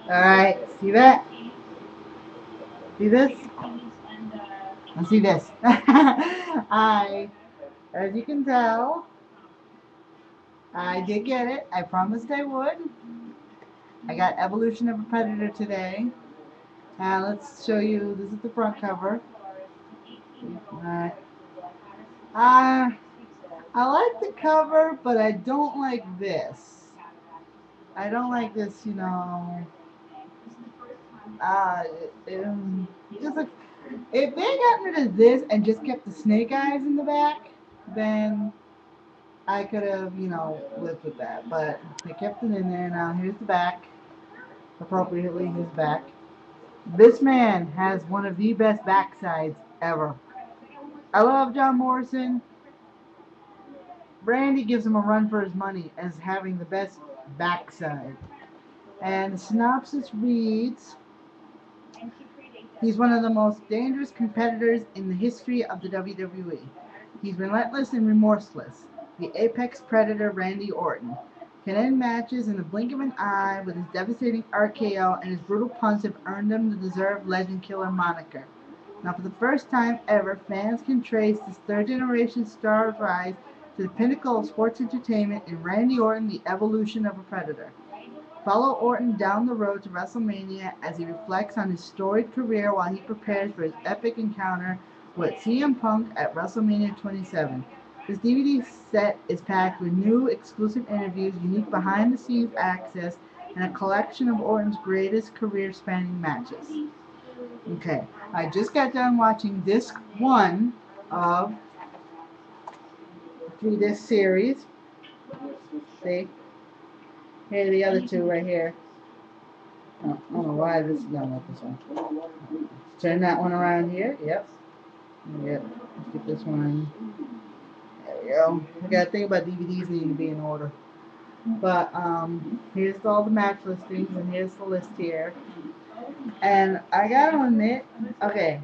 Alright, see that? See this? And see this. As you can tell, I did get it. I promised I would. I got Evolution of a Predator today. Now let's show you, this is the front cover. Uh, I like the cover, but I don't like this. I don't like this, you know. Uh, just like, if they got rid of this and just kept the snake eyes in the back, then I could have, you know, lived with that. But they kept it in there. Now here's the back. Appropriately, his back. This man has one of the best backsides ever. I love John Morrison. Brandy gives him a run for his money as having the best backside. And the synopsis reads, he's one of the most dangerous competitors in the history of the WWE. He's relentless and remorseless. The apex predator Randy Orton can end matches in the blink of an eye with his devastating RKO, and his brutal punch have earned him the deserved Legend Killer moniker. Now, for the first time ever, fans can trace this third-generation star's rise to the pinnacle of sports entertainment in Randy Orton, the evolution of a predator. Follow Orton down the road to WrestleMania as he reflects on his storied career while he prepares for his epic encounter with CM Punk at WrestleMania 27. This DVD set is packed with new exclusive interviews, unique behind-the-scenes access, and a collection of Orton's greatest career-spanning matches. Okay, I just got done watching disc 1 of 3-disc series. See? Here are the other two right here. I don't know why this is not this one. Turn that one around here. Yep. Yep. Let's get this one. There we go. I gotta think about DVDs needing to be in order. But here's all the match listings, and here's the list here. And I gotta admit, okay,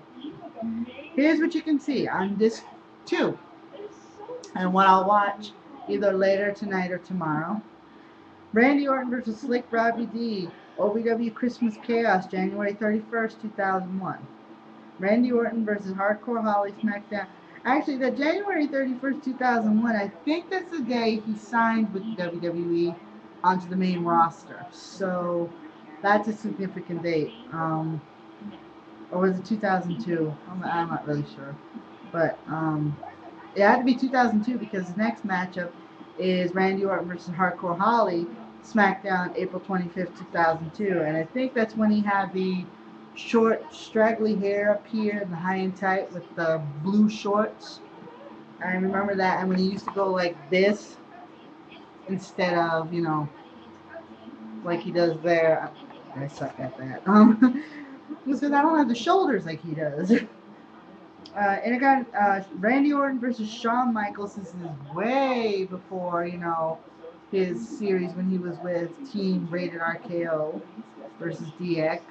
here's what you can see on disc 2, and what I'll watch either later tonight or tomorrow. Randy Orton versus Slick Robbie D, OVW Christmas Chaos, January 31st, 2001. Randy Orton versus Hardcore Holly SmackDown. Actually, the January 31st, 2001, I think that's the day he signed with WWE onto the main roster. So that's a significant date. Or was it 2002? I'm not really sure. But it had to be 2002 because the next matchup is Randy Orton versus Hardcore Holly, SmackDown, April 25th, 2002. And I think that's when he had the short, straggly hair up here and the high and tight with the blue shorts. I remember that. And when he used to go like this instead of, you know, like he does there. I suck at that. Because I don't have the shoulders like he does. And it got Randy Orton versus Shawn Michaels. This is way before, you know, his series when he was with Team Rated RKO versus DX.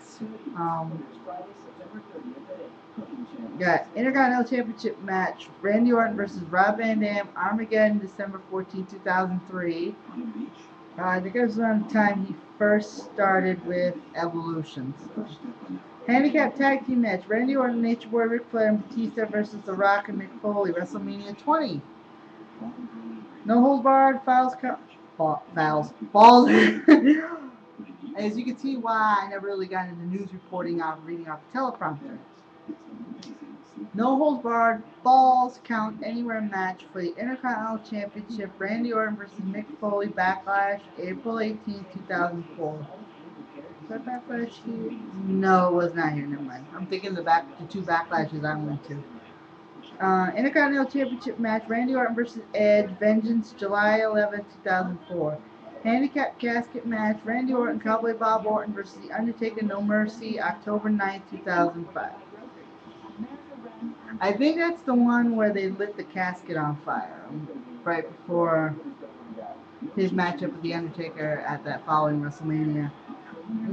Got Intercontinental Championship match, Randy Orton versus Rob Van Dam, Armageddon, December 14, 2003. I think it was around the time he first started with Evolutions. Handicap tag team match, Randy Orton, Nature Boy, Ric Flair, and Batista versus The Rock and Mick Foley, WrestleMania 20. No holds barred, falls. As you can see why I never really got into news reporting off reading off the teleprompter. No holds barred, falls count anywhere match for the Intercontinental Championship, Randy Orton versus Mick Foley, Backlash, April 18, 2004. Was that Backlash here? No, it was not here. Never mind. I'm thinking the two Backlashes I went to. Intercontinental Championship match, Randy Orton versus Edge, Vengeance, July 11, 2004. Handicap casket match, Randy Orton, Cowboy Bob Orton versus The Undertaker, No Mercy, October 9, 2005. I think that's the one where they lit the casket on fire right before his matchup with The Undertaker at that following WrestleMania.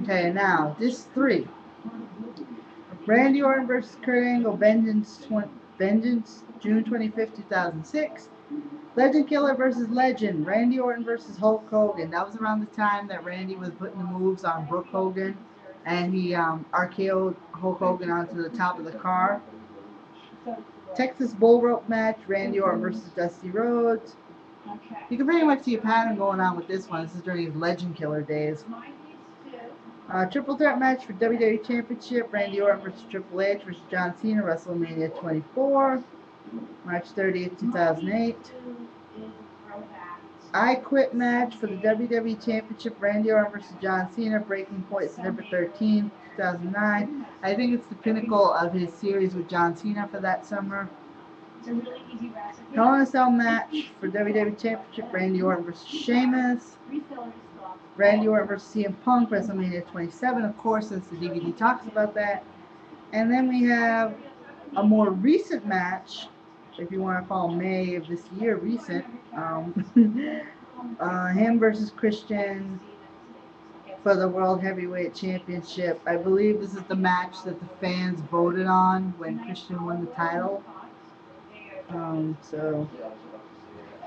Okay, now, this 3. Randy Orton versus Kurt Angle, Vengeance, June 25th, 2006. Legend Killer versus Legend. Randy Orton versus Hulk Hogan. That was around the time that Randy was putting the moves on Brooke Hogan, and he RKO'd Hulk Hogan onto the top of the car. Texas Bull Rope match. Randy Orton versus Dusty Rhodes. You can pretty much see a pattern going on with this one. This is during his Legend Killer days. Triple threat match for WWE Championship. Randy Orton versus Triple H versus John Cena. WrestleMania 24. March 30th, 2008. I Quit match for the WWE Championship. Randy Orton versus John Cena. Breaking Point September 13th, 2009. I think it's the pinnacle of his series with John Cena for that summer. Hell in a Cell match for WWE Championship. Randy Orton versus Sheamus. Randy Orton versus CM Punk. WrestleMania 27, of course, since the DVD talks about that. And then we have a more recent match, if you want to call May of this year recent. Him versus Christian for the World Heavyweight Championship. I believe this is the match that the fans voted on when Christian won the title. So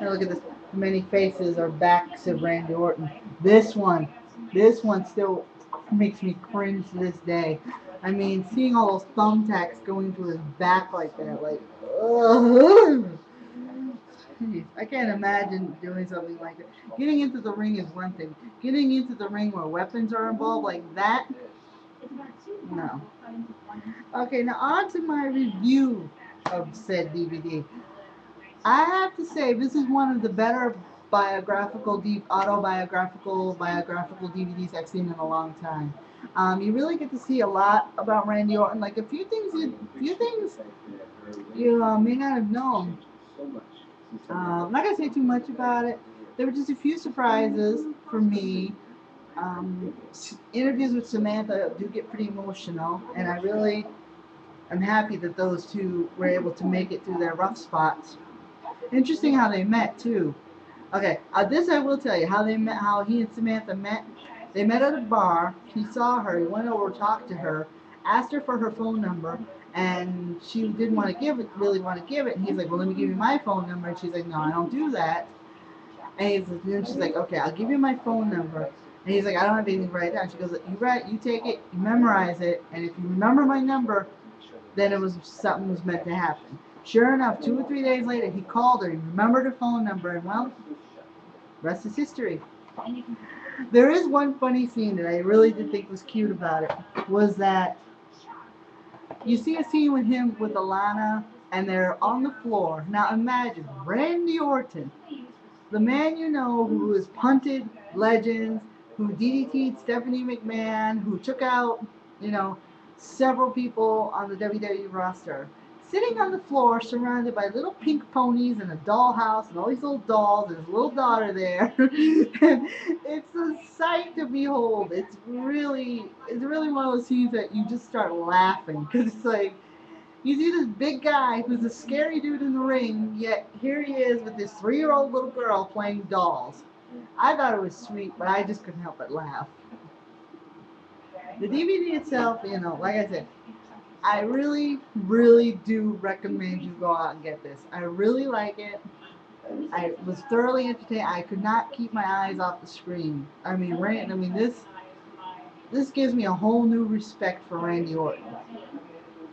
look at this. Many faces are backs of Randy Orton. This one still makes me cringe to this day. I mean, seeing all those thumbtacks going through his back like that, like, ugh. I can't imagine doing something like that. Getting into the ring is one thing. Getting into the ring where weapons are involved like that, no. Okay, now on to my review of said DVD. I have to say, this is one of the better autobiographical DVDs I've seen in a long time. You really get to see a lot about Randy Orton. Like a few things you may not have known. I'm not gonna say too much about it. There were just a few surprises for me. Interviews with Samantha do get pretty emotional, and I really am happy that those two were able to make it through their rough spots. Interesting how they met too. Okay, this I will tell you how they met. How he and Samantha met. They met at a bar. He saw her. He went over, talked to her, asked her for her phone number, and she didn't want to give it. Really want to give it. And he's like, "Well, let me give you my phone number." And she's like, "No, I don't do that." And she's like, "Okay, I'll give you my phone number." And he's like, "I don't have anything to write down." She goes, you take it, you memorize it, and if you remember my number, then something was meant to happen." Sure enough, 2 or 3 days later, he called her. He remembered her phone number, and well, rest is history. There is one funny scene that I really did think was cute about it. Was that you see a scene with him with Alana, and they're on the floor. Now imagine Randy Orton, the man you know who has punted legends, who DDT'd Stephanie McMahon, who took out, several people on the WWE roster, sitting on the floor surrounded by little pink ponies and a dollhouse and all these little dolls and his little daughter there. It's a sight to behold. It's really one of those scenes that you just start laughing because it's like you see this big guy who's a scary dude in the ring, yet here he is with this 3-year-old little girl playing dolls. I thought it was sweet, but I just couldn't help but laugh. The DVD itself, like I said, I really, really do recommend you go out and get this. I really like it. I was thoroughly entertained. I could not keep my eyes off the screen. This gives me a whole new respect for Randy Orton.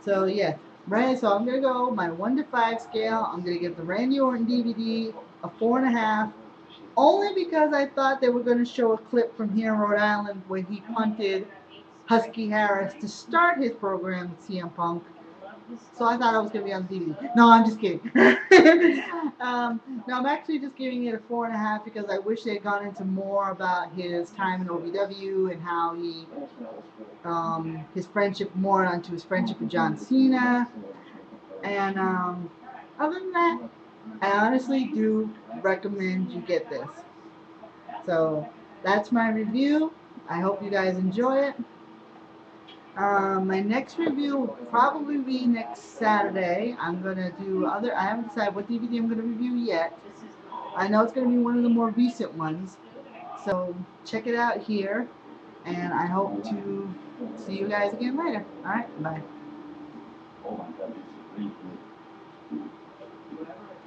So yeah, so I'm gonna go my 1 to 5 scale. I'm gonna give the Randy Orton DVD a 4.5, only because I thought they were gonna show a clip from here in Rhode Island when he punted Husky Harris to start his program with CM Punk. So I thought I was going to be on DVD. No, I'm just kidding. No, I'm actually just giving it a 4.5 because I wish they had gone into more about his time in OVW and how he, his friendship, more onto his friendship with John Cena. And other than that, I honestly do recommend you get this. So that's my review. I hope you guys enjoy it. My next review will probably be next Saturday. I'm going to do I haven't decided what DVD I'm going to review yet. I know it's going to be one of the more recent ones. So check it out here. And I hope to see you guys again later. Alright, bye.